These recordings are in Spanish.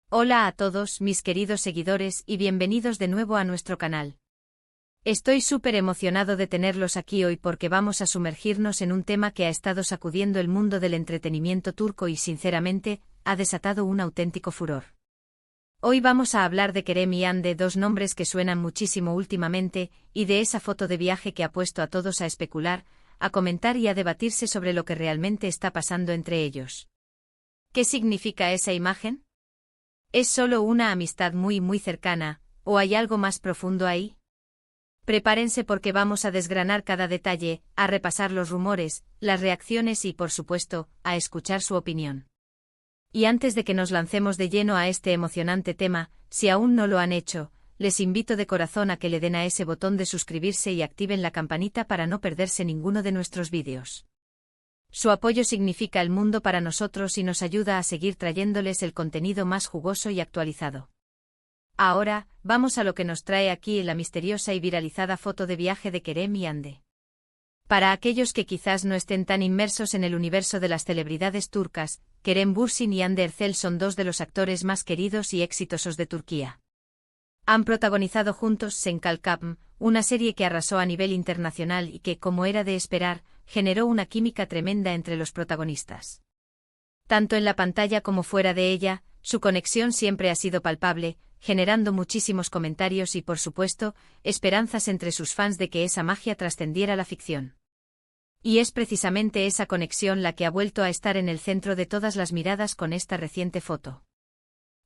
Hola a todos mis queridos seguidores y bienvenidos de nuevo a nuestro canal. Estoy súper emocionado de tenerlos aquí hoy porque vamos a sumergirnos en un tema que ha estado sacudiendo el mundo del entretenimiento turco y sinceramente, ha desatado un auténtico furor. Hoy vamos a hablar de Kerem y Hande, dos nombres que suenan muchísimo últimamente, y de esa foto de viaje que ha puesto a todos a especular, a comentar y a debatirse sobre lo que realmente está pasando entre ellos. ¿Qué significa esa imagen? ¿Es solo una amistad muy cercana, o hay algo más profundo ahí? Prepárense porque vamos a desgranar cada detalle, a repasar los rumores, las reacciones y, por supuesto, a escuchar su opinión. Y antes de que nos lancemos de lleno a este emocionante tema, si aún no lo han hecho, les invito de corazón a que le den a ese botón de suscribirse y activen la campanita para no perderse ninguno de nuestros vídeos. Su apoyo significa el mundo para nosotros y nos ayuda a seguir trayéndoles el contenido más jugoso y actualizado. Ahora, vamos a lo que nos trae aquí la misteriosa y viralizada foto de viaje de Kerem y Hande. Para aquellos que quizás no estén tan inmersos en el universo de las celebridades turcas, Kerem Bürsin y Hande Erçel son dos de los actores más queridos y exitosos de Turquía. Han protagonizado juntos Sen Kalkapm, una serie que arrasó a nivel internacional y que, como era de esperar, generó una química tremenda entre los protagonistas. Tanto en la pantalla como fuera de ella, su conexión siempre ha sido palpable, generando muchísimos comentarios y, por supuesto, esperanzas entre sus fans de que esa magia trascendiera la ficción. Y es precisamente esa conexión la que ha vuelto a estar en el centro de todas las miradas con esta reciente foto.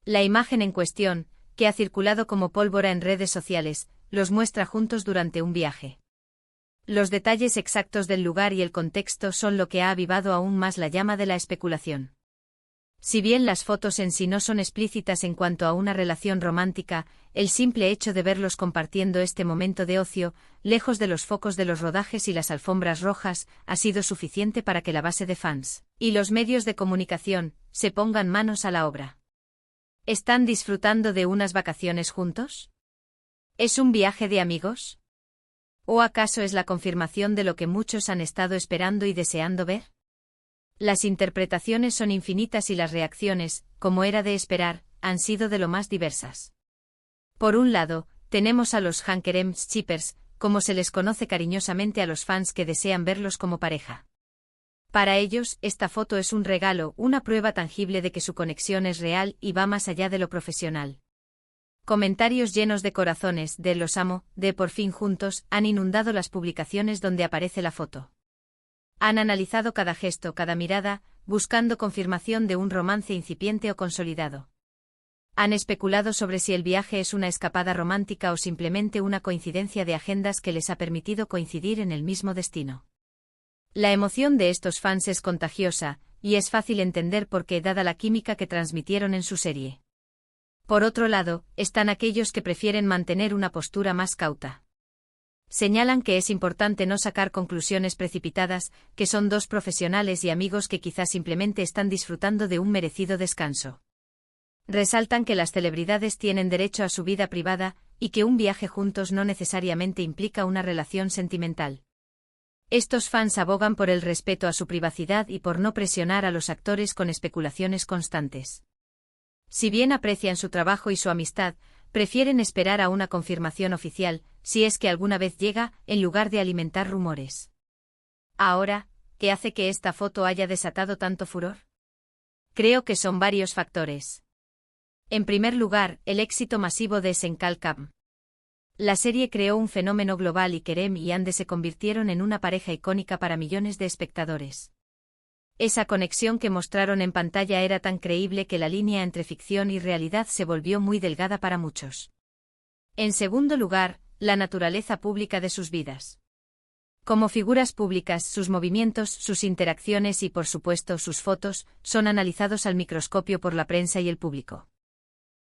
La imagen en cuestión, que ha circulado como pólvora en redes sociales, los muestra juntos durante un viaje. Los detalles exactos del lugar y el contexto son lo que ha avivado aún más la llama de la especulación. Si bien las fotos en sí no son explícitas en cuanto a una relación romántica, el simple hecho de verlos compartiendo este momento de ocio, lejos de los focos de los rodajes y las alfombras rojas, ha sido suficiente para que la base de fans y los medios de comunicación se pongan manos a la obra. ¿Están disfrutando de unas vacaciones juntos? ¿Es un viaje de amigos? ¿O acaso es la confirmación de lo que muchos han estado esperando y deseando ver? Las interpretaciones son infinitas y las reacciones, como era de esperar, han sido de lo más diversas. Por un lado, tenemos a los Han Kerem Shippers, como se les conoce cariñosamente a los fans que desean verlos como pareja. Para ellos, esta foto es un regalo, una prueba tangible de que su conexión es real y va más allá de lo profesional. Comentarios llenos de corazones, de los amo, de por fin juntos, han inundado las publicaciones donde aparece la foto. Han analizado cada gesto, cada mirada, buscando confirmación de un romance incipiente o consolidado. Han especulado sobre si el viaje es una escapada romántica o simplemente una coincidencia de agendas que les ha permitido coincidir en el mismo destino. La emoción de estos fans es contagiosa, y es fácil entender por qué dada la química que transmitieron en su serie. Por otro lado, están aquellos que prefieren mantener una postura más cauta. Señalan que es importante no sacar conclusiones precipitadas, que son dos profesionales y amigos que quizás simplemente están disfrutando de un merecido descanso. Resaltan que las celebridades tienen derecho a su vida privada, y que un viaje juntos no necesariamente implica una relación sentimental. Estos fans abogan por el respeto a su privacidad y por no presionar a los actores con especulaciones constantes. Si bien aprecian su trabajo y su amistad, prefieren esperar a una confirmación oficial, si es que alguna vez llega, en lugar de alimentar rumores. Ahora, ¿qué hace que esta foto haya desatado tanto furor? Creo que son varios factores. En primer lugar, el éxito masivo de Sen Kalkapm. La serie creó un fenómeno global y Kerem y Hande se convirtieron en una pareja icónica para millones de espectadores. Esa conexión que mostraron en pantalla era tan creíble que la línea entre ficción y realidad se volvió muy delgada para muchos. En segundo lugar, la naturaleza pública de sus vidas. Como figuras públicas, sus movimientos, sus interacciones y, por supuesto, sus fotos, son analizados al microscopio por la prensa y el público.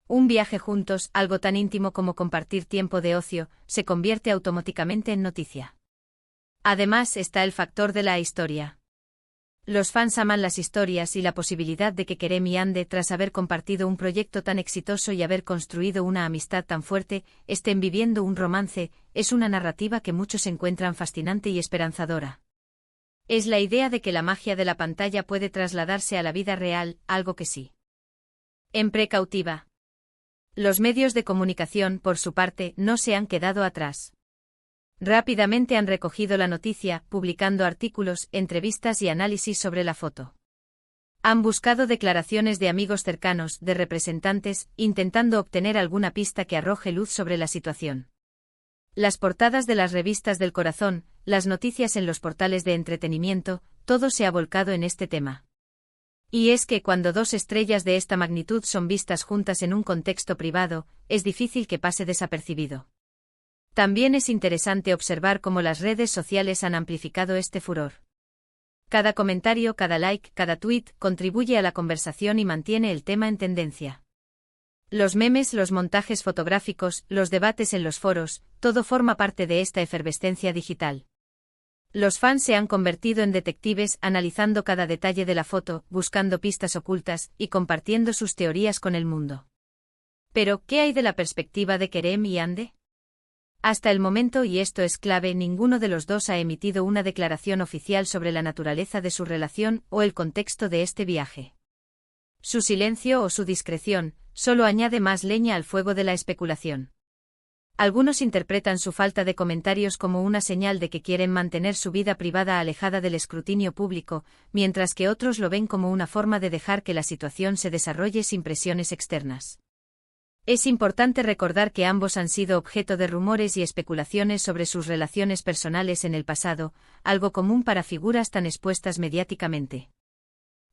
Un viaje juntos, algo tan íntimo como compartir tiempo de ocio, se convierte automáticamente en noticia. Además está el factor de la historia. Los fans aman las historias y la posibilidad de que Kerem y Hande, tras haber compartido un proyecto tan exitoso y haber construido una amistad tan fuerte, estén viviendo un romance, es una narrativa que muchos encuentran fascinante y esperanzadora. Es la idea de que la magia de la pantalla puede trasladarse a la vida real, algo que sí En precautiva. Los medios de comunicación, por su parte, no se han quedado atrás. Rápidamente han recogido la noticia, publicando artículos, entrevistas y análisis sobre la foto. Han buscado declaraciones de amigos cercanos, de representantes, intentando obtener alguna pista que arroje luz sobre la situación. Las portadas de las revistas del corazón, las noticias en los portales de entretenimiento, todo se ha volcado en este tema. Y es que cuando dos estrellas de esta magnitud son vistas juntas en un contexto privado, es difícil que pase desapercibido. También es interesante observar cómo las redes sociales han amplificado este furor. Cada comentario, cada like, cada tweet contribuye a la conversación y mantiene el tema en tendencia. Los memes, los montajes fotográficos, los debates en los foros, todo forma parte de esta efervescencia digital. Los fans se han convertido en detectives, analizando cada detalle de la foto, buscando pistas ocultas y compartiendo sus teorías con el mundo. Pero, ¿qué hay de la perspectiva de Kerem y Hande? Hasta el momento, y esto es clave, ninguno de los dos ha emitido una declaración oficial sobre la naturaleza de su relación o el contexto de este viaje. Su silencio o su discreción solo añade más leña al fuego de la especulación. Algunos interpretan su falta de comentarios como una señal de que quieren mantener su vida privada alejada del escrutinio público, mientras que otros lo ven como una forma de dejar que la situación se desarrolle sin presiones externas. Es importante recordar que ambos han sido objeto de rumores y especulaciones sobre sus relaciones personales en el pasado, algo común para figuras tan expuestas mediáticamente.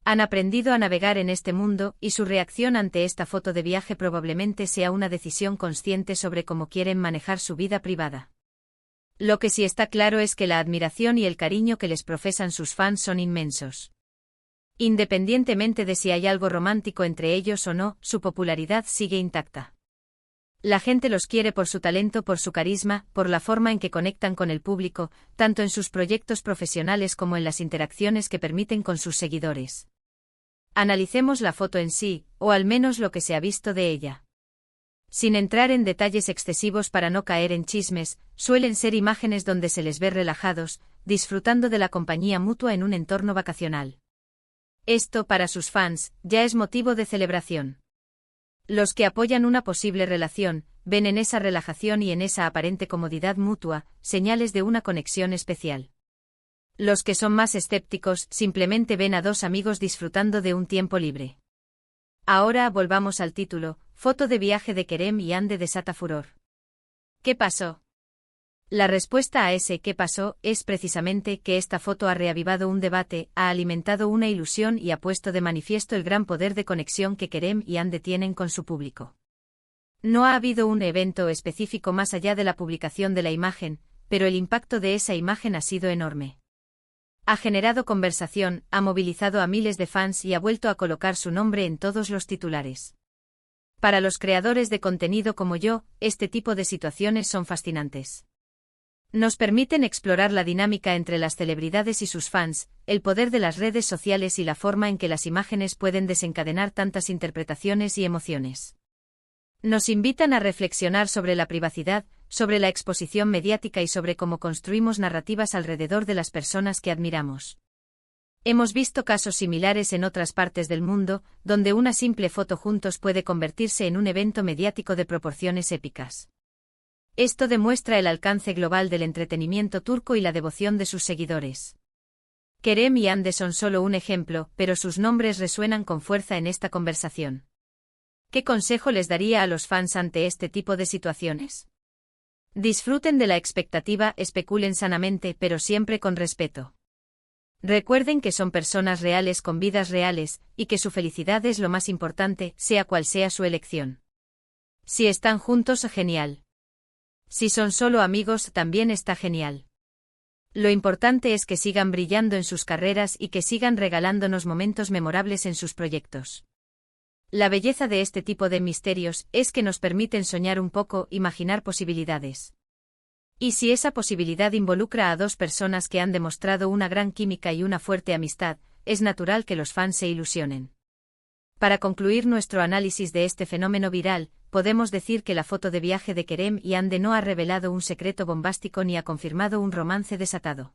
Han aprendido a navegar en este mundo, y su reacción ante esta foto de viaje probablemente sea una decisión consciente sobre cómo quieren manejar su vida privada. Lo que sí está claro es que la admiración y el cariño que les profesan sus fans son inmensos. Independientemente de si hay algo romántico entre ellos o no, su popularidad sigue intacta. La gente los quiere por su talento, por su carisma, por la forma en que conectan con el público, tanto en sus proyectos profesionales como en las interacciones que permiten con sus seguidores. Analicemos la foto en sí, o al menos lo que se ha visto de ella. Sin entrar en detalles excesivos para no caer en chismes, suelen ser imágenes donde se les ve relajados, disfrutando de la compañía mutua en un entorno vacacional. Esto, para sus fans, ya es motivo de celebración. Los que apoyan una posible relación, ven en esa relajación y en esa aparente comodidad mutua, señales de una conexión especial. Los que son más escépticos, simplemente ven a dos amigos disfrutando de un tiempo libre. Ahora volvamos al título, foto de viaje de Kerem y Hande desata furor. ¿Qué pasó? La respuesta a ese ¿qué pasó? Es precisamente que esta foto ha reavivado un debate, ha alimentado una ilusión y ha puesto de manifiesto el gran poder de conexión que Kerem y Hande tienen con su público. No ha habido un evento específico más allá de la publicación de la imagen, pero el impacto de esa imagen ha sido enorme. Ha generado conversación, ha movilizado a miles de fans y ha vuelto a colocar su nombre en todos los titulares. Para los creadores de contenido como yo, este tipo de situaciones son fascinantes. Nos permiten explorar la dinámica entre las celebridades y sus fans, el poder de las redes sociales y la forma en que las imágenes pueden desencadenar tantas interpretaciones y emociones. Nos invitan a reflexionar sobre la privacidad, sobre la exposición mediática y sobre cómo construimos narrativas alrededor de las personas que admiramos. Hemos visto casos similares en otras partes del mundo, donde una simple foto juntos puede convertirse en un evento mediático de proporciones épicas. Esto demuestra el alcance global del entretenimiento turco y la devoción de sus seguidores. Kerem y Hande son solo un ejemplo, pero sus nombres resuenan con fuerza en esta conversación. ¿Qué consejo les daría a los fans ante este tipo de situaciones? Disfruten de la expectativa, especulen sanamente, pero siempre con respeto. Recuerden que son personas reales con vidas reales, y que su felicidad es lo más importante, sea cual sea su elección. Si están juntos, genial. Si son solo amigos, también está genial. Lo importante es que sigan brillando en sus carreras y que sigan regalándonos momentos memorables en sus proyectos. La belleza de este tipo de misterios es que nos permiten soñar un poco, imaginar posibilidades. Y si esa posibilidad involucra a dos personas que han demostrado una gran química y una fuerte amistad, es natural que los fans se ilusionen. Para concluir nuestro análisis de este fenómeno viral, podemos decir que la foto de viaje de Kerem y Hande no ha revelado un secreto bombástico ni ha confirmado un romance desatado.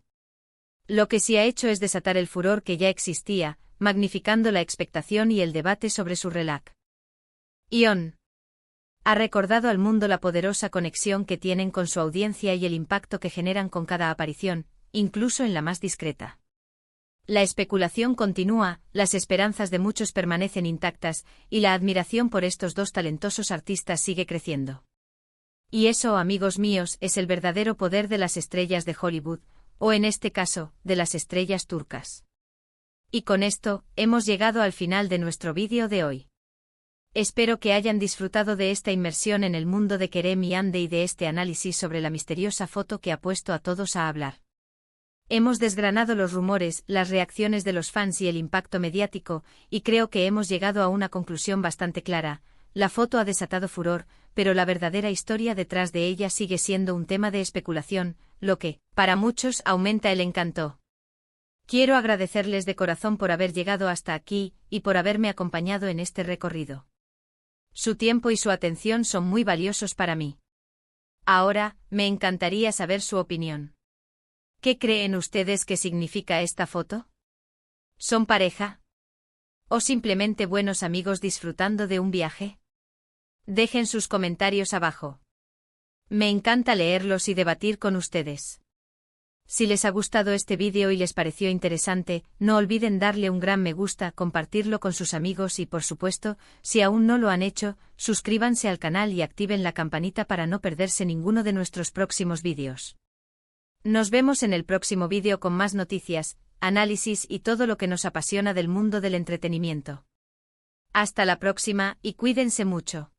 Lo que sí ha hecho es desatar el furor que ya existía, magnificando la expectación y el debate sobre su relac. Ion ha recordado al mundo la poderosa conexión que tienen con su audiencia y el impacto que generan con cada aparición, incluso en la más discreta. La especulación continúa, las esperanzas de muchos permanecen intactas, y la admiración por estos dos talentosos artistas sigue creciendo. Y eso, amigos míos, es el verdadero poder de las estrellas de Hollywood, o en este caso, de las estrellas turcas. Y con esto, hemos llegado al final de nuestro vídeo de hoy. Espero que hayan disfrutado de esta inmersión en el mundo de Kerem y Hande y de este análisis sobre la misteriosa foto que ha puesto a todos a hablar. Hemos desgranado los rumores, las reacciones de los fans y el impacto mediático, y creo que hemos llegado a una conclusión bastante clara. La foto ha desatado furor, pero la verdadera historia detrás de ella sigue siendo un tema de especulación, lo que, para muchos, aumenta el encanto. Quiero agradecerles de corazón por haber llegado hasta aquí, y por haberme acompañado en este recorrido. Su tiempo y su atención son muy valiosos para mí. Ahora, me encantaría saber su opinión. ¿Qué creen ustedes que significa esta foto? ¿Son pareja? ¿O simplemente buenos amigos disfrutando de un viaje? Dejen sus comentarios abajo. Me encanta leerlos y debatir con ustedes. Si les ha gustado este vídeo y les pareció interesante, no olviden darle un gran me gusta, compartirlo con sus amigos y por supuesto, si aún no lo han hecho, suscríbanse al canal y activen la campanita para no perderse ninguno de nuestros próximos vídeos. Nos vemos en el próximo vídeo con más noticias, análisis y todo lo que nos apasiona del mundo del entretenimiento. Hasta la próxima y cuídense mucho.